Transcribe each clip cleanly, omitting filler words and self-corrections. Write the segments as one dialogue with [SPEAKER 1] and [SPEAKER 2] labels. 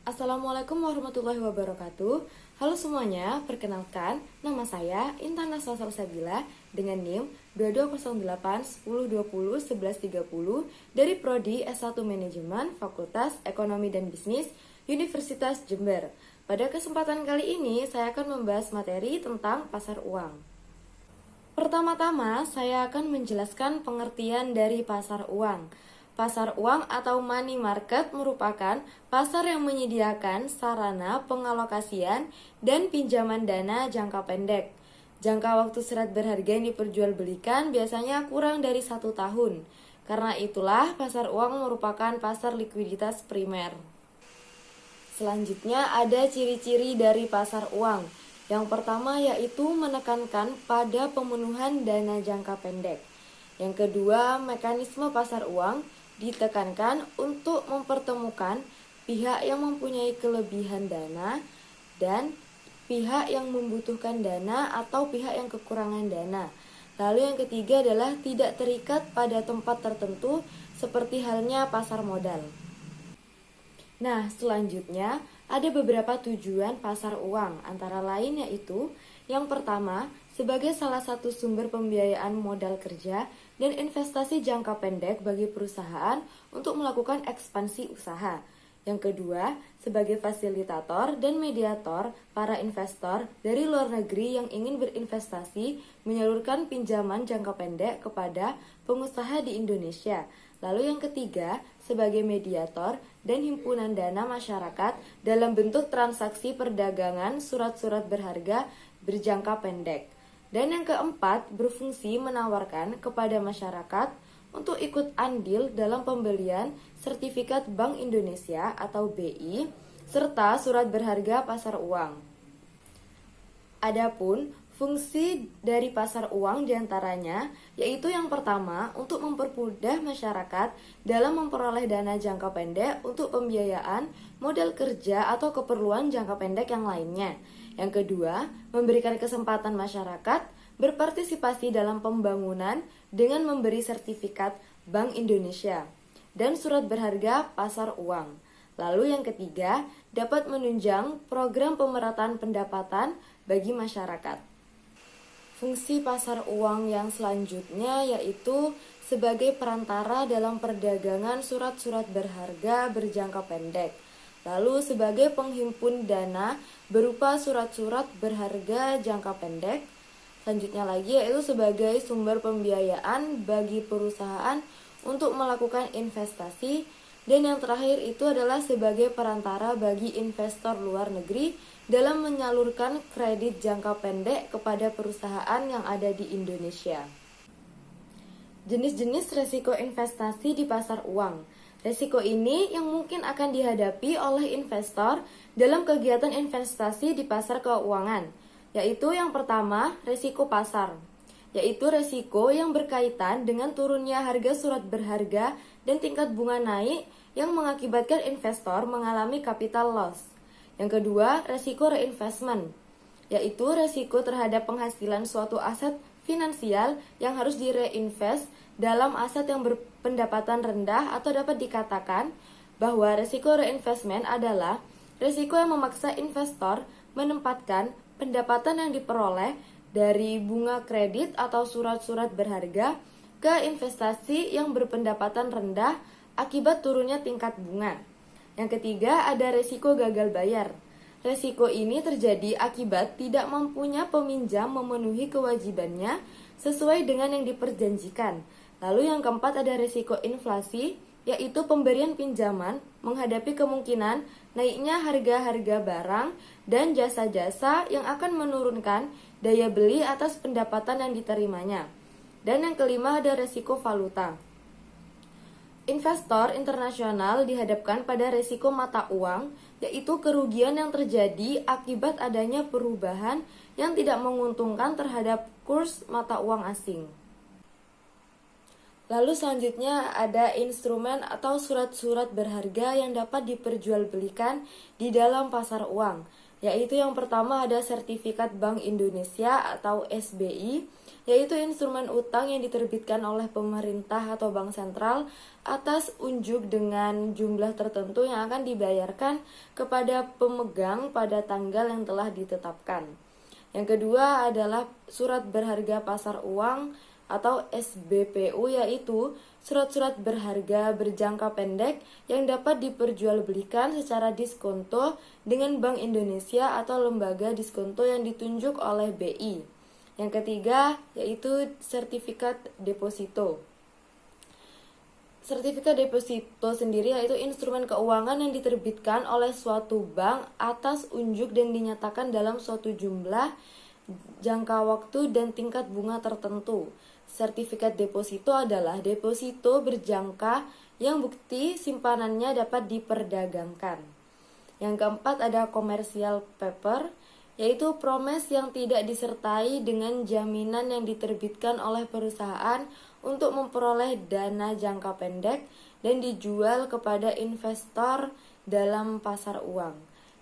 [SPEAKER 1] Assalamualaikum warahmatullahi wabarakatuh. Halo semuanya, perkenalkan nama saya Intan Naswa Salsabila dengan NIM 2208 1020 1130 dari Prodi S1 Manajemen Fakultas Ekonomi dan Bisnis Universitas Jember. Pada kesempatan kali ini saya akan membahas materi tentang pasar uang. Pertama-tama, saya akan menjelaskan pengertian dari pasar uang. Pasar uang atau money market merupakan pasar yang menyediakan sarana pengalokasian dan pinjaman dana jangka pendek. Jangka waktu surat berharga yang diperjualbelikan biasanya kurang dari 1 tahun. Karena itulah pasar uang merupakan pasar likuiditas primer. Selanjutnya ada ciri-ciri dari pasar uang. Yang pertama yaitu menekankan pada pemenuhan dana jangka pendek. Yang kedua, mekanisme pasar uang ditekankan untuk mempertemukan pihak yang mempunyai kelebihan dana dan pihak yang membutuhkan dana atau pihak yang kekurangan dana. Lalu yang ketiga adalah tidak terikat pada tempat tertentu seperti halnya pasar modal. Nah, selanjutnya ada beberapa tujuan pasar uang, antara lain yaitu yang pertama, sebagai salah satu sumber pembiayaan modal kerja dan investasi jangka pendek bagi perusahaan untuk melakukan ekspansi usaha. Yang kedua, sebagai fasilitator dan mediator para investor dari luar negeri yang ingin berinvestasi menyalurkan pinjaman jangka pendek kepada pengusaha di Indonesia. Lalu yang ketiga, sebagai mediator dan himpunan dana masyarakat dalam bentuk transaksi perdagangan surat-surat berharga berjangka pendek. Dan yang keempat, berfungsi menawarkan kepada masyarakat untuk ikut andil dalam pembelian sertifikat Bank Indonesia atau BI serta surat berharga pasar uang. Adapun fungsi dari pasar uang diantaranya yaitu yang pertama untuk mempermudah masyarakat dalam memperoleh dana jangka pendek untuk pembiayaan modal kerja atau keperluan jangka pendek yang lainnya. Yang kedua, memberikan kesempatan masyarakat berpartisipasi dalam pembangunan dengan memberi sertifikat Bank Indonesia dan surat berharga pasar uang. Lalu yang ketiga, dapat menunjang program pemerataan pendapatan bagi masyarakat. Fungsi pasar uang yang selanjutnya yaitu sebagai perantara dalam perdagangan surat-surat berharga berjangka pendek. Lalu sebagai penghimpun dana berupa surat-surat berharga jangka pendek. Selanjutnya lagi yaitu sebagai sumber pembiayaan bagi perusahaan untuk melakukan investasi. Dan yang terakhir itu adalah sebagai perantara bagi investor luar negeri dalam menyalurkan kredit jangka pendek kepada perusahaan yang ada di Indonesia. Jenis-jenis resiko investasi di pasar uang. Resiko ini yang mungkin akan dihadapi oleh investor dalam kegiatan investasi di pasar keuangan, yaitu yang pertama, resiko pasar, yaitu resiko yang berkaitan dengan turunnya harga surat berharga dan tingkat bunga naik yang mengakibatkan investor mengalami capital loss. Yang kedua, resiko reinvestment, yaitu resiko terhadap penghasilan suatu aset finansial yang harus direinvest dalam aset yang berpendapatan rendah, atau dapat dikatakan bahwa resiko reinvestment adalah resiko yang memaksa investor menempatkan pendapatan yang diperoleh dari bunga kredit atau surat-surat berharga ke investasi yang berpendapatan rendah akibat turunnya tingkat bunga. Yang ketiga ada resiko gagal bayar. Resiko ini terjadi akibat tidak mampunya peminjam memenuhi kewajibannya sesuai dengan yang diperjanjikan. Lalu yang keempat ada resiko inflasi, yaitu pemberian pinjaman menghadapi kemungkinan naiknya harga-harga barang dan jasa-jasa yang akan menurunkan daya beli atas pendapatan yang diterimanya. Dan yang kelima ada resiko valuta. Investor internasional dihadapkan pada resiko mata uang, yaitu kerugian yang terjadi akibat adanya perubahan yang tidak menguntungkan terhadap kurs mata uang asing. Lalu selanjutnya ada instrumen atau surat-surat berharga yang dapat diperjualbelikan di dalam pasar uang. yaitu yang pertama ada sertifikat Bank Indonesia atau SBI, yaitu instrumen utang yang diterbitkan oleh pemerintah atau bank sentral atas unjuk dengan jumlah tertentu yang akan dibayarkan kepada pemegang pada tanggal yang telah ditetapkan. Yang kedua adalah surat berharga pasar uang atau SBPU, yaitu surat-surat berharga berjangka pendek yang dapat diperjualbelikan secara diskonto dengan Bank Indonesia atau lembaga diskonto yang ditunjuk oleh BI. Yang ketiga yaitu sertifikat deposito. Sertifikat deposito sendiri yaitu instrumen keuangan yang diterbitkan oleh suatu bank atas unjuk dan dinyatakan dalam suatu jumlah, jangka waktu, dan tingkat bunga tertentu. Sertifikat deposito adalah deposito berjangka yang bukti simpanannya dapat diperdagangkan. Yang keempat ada commercial paper, yaitu promes yang tidak disertai dengan jaminan yang diterbitkan oleh perusahaan untuk memperoleh dana jangka pendek dan dijual kepada investor dalam pasar uang.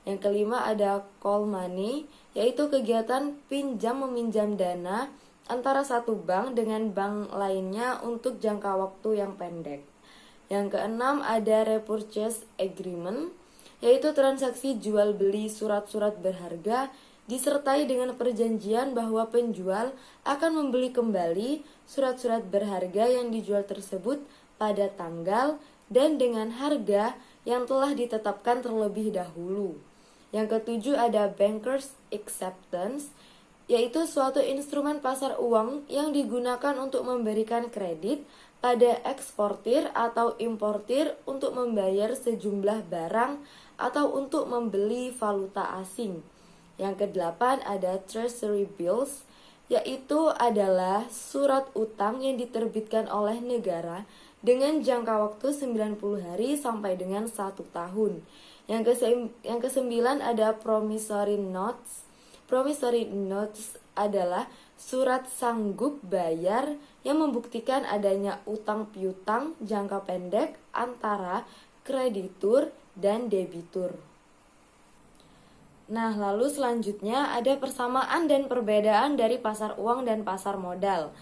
[SPEAKER 1] Yang kelima ada call money, yaitu kegiatan pinjam-meminjam dana antara satu bank dengan bank lainnya untuk jangka waktu yang pendek. Yang keenam ada repurchase agreement, yaitu transaksi jual beli surat-surat berharga disertai dengan perjanjian bahwa penjual akan membeli kembali surat-surat berharga yang dijual tersebut pada tanggal dan dengan harga yang telah ditetapkan terlebih dahulu. Yang ketujuh ada bankers acceptance, yaitu suatu instrumen pasar uang yang digunakan untuk memberikan kredit pada eksportir atau importir untuk membayar sejumlah barang atau untuk membeli valuta asing. Yang kedelapan ada treasury bills, yaitu adalah surat utang yang diterbitkan oleh negara dengan jangka waktu 90 hari sampai dengan 1 tahun. Yang kesembilan ada promissory notes. Promissory notes adalah surat sanggup bayar yang membuktikan adanya utang piutang jangka pendek antara kreditur dan debitur. Nah, lalu selanjutnya ada persamaan dan perbedaan dari pasar uang dan pasar modal.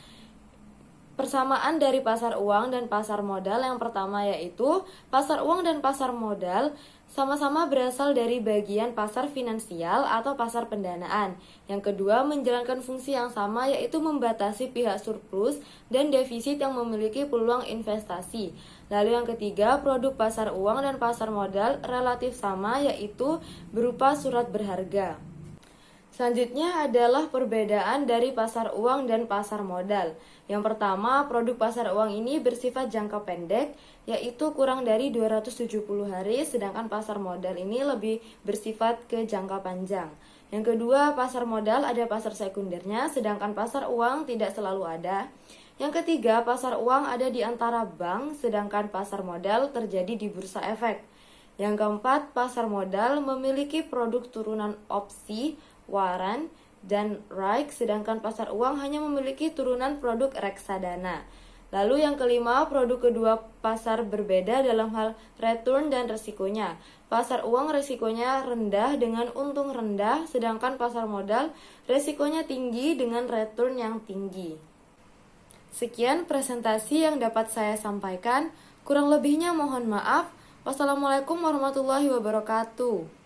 [SPEAKER 1] Persamaan dari pasar uang dan pasar modal yang pertama yaitu pasar uang dan pasar modal sama-sama berasal dari bagian pasar finansial atau pasar pendanaan. Yang kedua, menjalankan fungsi yang sama yaitu membatasi pihak surplus dan defisit yang memiliki peluang investasi. Lalu yang ketiga, produk pasar uang dan pasar modal relatif sama yaitu berupa surat berharga. Selanjutnya adalah perbedaan dari pasar uang dan pasar modal. Yang pertama, produk pasar uang ini bersifat jangka pendek, yaitu kurang dari 270 hari, sedangkan pasar modal ini lebih bersifat ke jangka panjang. Yang kedua, pasar modal ada pasar sekundernya, sedangkan pasar uang tidak selalu ada. Yang ketiga, pasar uang ada di antara bank, sedangkan pasar modal terjadi di bursa efek. Yang keempat, pasar modal memiliki produk turunan opsi, waran, dan RAIC, sedangkan pasar uang hanya memiliki turunan produk reksadana. Lalu yang kelima, produk kedua pasar berbeda dalam hal return dan resikonya. Pasar uang resikonya rendah dengan untung rendah, sedangkan pasar modal resikonya tinggi dengan return yang tinggi. Sekian presentasi yang dapat saya sampaikan, kurang lebihnya mohon maaf. Wassalamualaikum warahmatullahi wabarakatuh.